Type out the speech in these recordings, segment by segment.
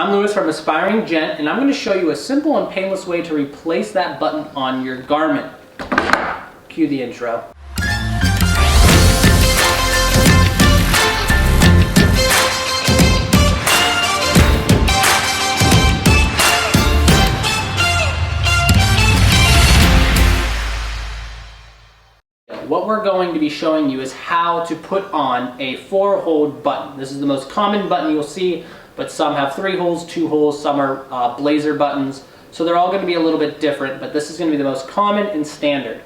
I'm Louis from Aspiring Gent, and I'm going to show you a simple and painless way to replace that button on your garment. Cue the intro. What we're going to be showing you is how to put on a 4-hole button. This is the most common button you'll see, but some have 3 holes, 2 holes, some are blazer buttons. So they're all going to be a little bit different, but this is going to be the most common and standard.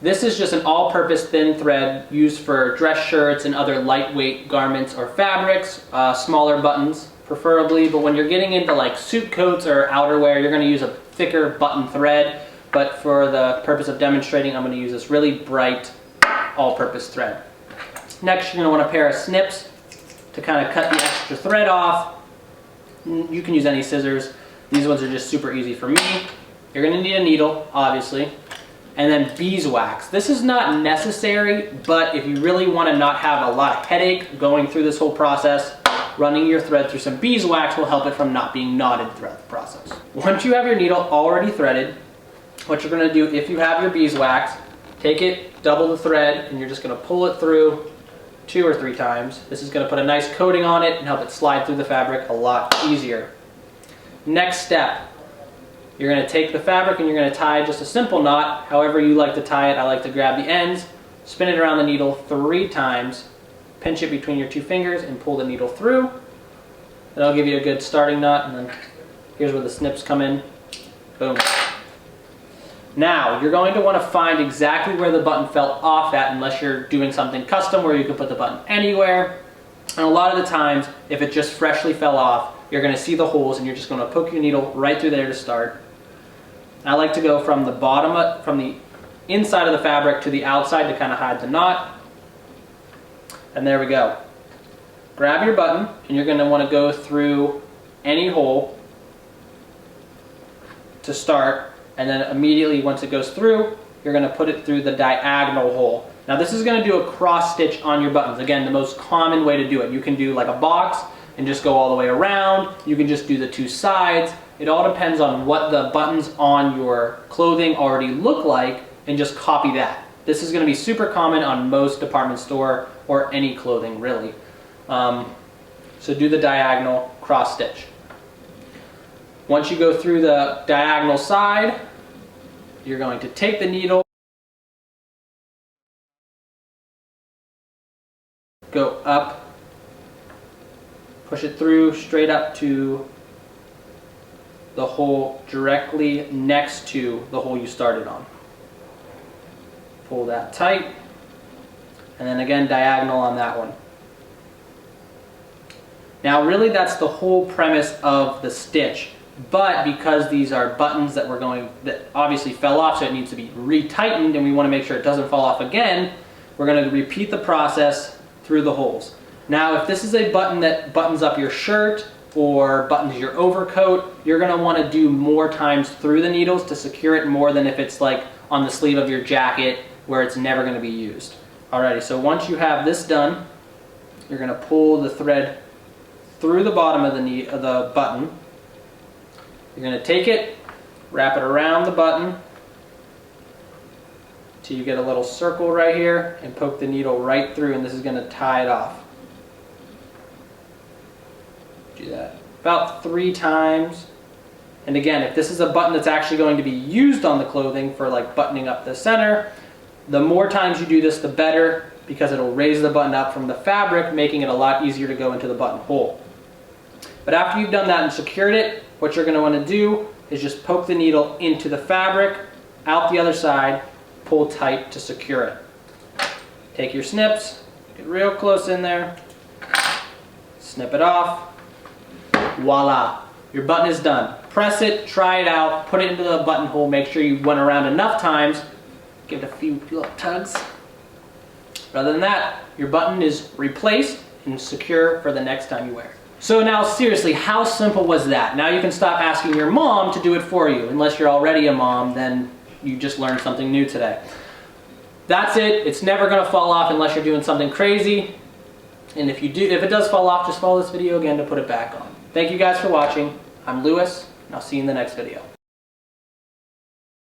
This is just an all-purpose thin thread used for dress shirts and other lightweight garments or fabrics, smaller buttons preferably, but when you're getting into like suit coats or outerwear, you're going to use a thicker button thread. But for the purpose of demonstrating, I'm going to use this really bright all-purpose thread. Next, you're going to want a pair of snips to kind of cut the extra thread off. You can use any scissors. These ones are just super easy for me. You're going to need a needle, obviously, and then beeswax. This is not necessary, but if you really want to not have a lot of headache going through this whole process, running your thread through some beeswax will help it from not being knotted throughout the process. Once you have your needle already threaded, what you're going to do, if you have your beeswax, take it, double the thread, and you're just going to pull it through 2 or 3 times. This is going to put a nice coating on it and help it slide through the fabric a lot easier. Next step, you're going to take the fabric and you're going to tie just a simple knot. However you like to tie it, I like to grab the ends, spin it around the needle 3 times, pinch it between your 2 fingers and pull the needle through. That'll give you a good starting knot, and then here's where the snips come in. Boom. Now, you're going to want to find exactly where the button fell off at, unless you're doing something custom where you can put the button anywhere. And a lot of the times, if it just freshly fell off, you're going to see the holes and you're just going to poke your needle right through there to start. I like to go from the bottom, from the inside of the fabric to the outside to kind of hide the knot. And there we go. Grab your button and you're going to want to go through any hole to start. And then immediately once it goes through, you're going to put it through the diagonal hole. Now this is going to do a cross stitch on your buttons. Again, the most common way to do it. You can do like a box and just go all the way around. You can just do the 2 sides. It all depends on what the buttons on your clothing already look like and just copy that. This is going to be super common on most department store or any clothing really. So do the diagonal cross stitch. Once you go through the diagonal side, you're going to take the needle, go up, push it through straight up to the hole directly next to the hole you started on. Pull that tight, and then again diagonal on that one. Now really that's the whole premise of the stitch. But because these are buttons that obviously fell off, so it needs to be retightened, and we want to make sure it doesn't fall off again, we're going to repeat the process through the holes. Now, if this is a button that buttons up your shirt or buttons your overcoat, you're going to want to do more times through the needles to secure it more than if it's like on the sleeve of your jacket where it's never going to be used. Alrighty, so once you have this done, you're going to pull the thread through the bottom of the button. You're going to take it, wrap it around the button till you get a little circle right here and poke the needle right through, and this is going to tie it off. Do that about 3 times. And again, if this is a button that's actually going to be used on the clothing for like buttoning up the center, the more times you do this, the better, because it'll raise the button up from the fabric, making it a lot easier to go into the buttonhole. But after you've done that and secured it, what you're going to want to do is just poke the needle into the fabric, out the other side, pull tight to secure it. Take your snips, get real close in there, snip it off, voila, your button is done. Press it, try it out, put it into the buttonhole, make sure you went around enough times, give it a few little tugs. Other than that, your button is replaced and secure for the next time you wear it. So now seriously, how simple was that? Now you can stop asking your mom to do it for you. Unless you're already a mom, then you just learned something new today. That's it. It's never going to fall off unless you're doing something crazy. And if it does fall off, just follow this video again to put it back on. Thank you guys for watching. I'm Lewis, and I'll see you in the next video.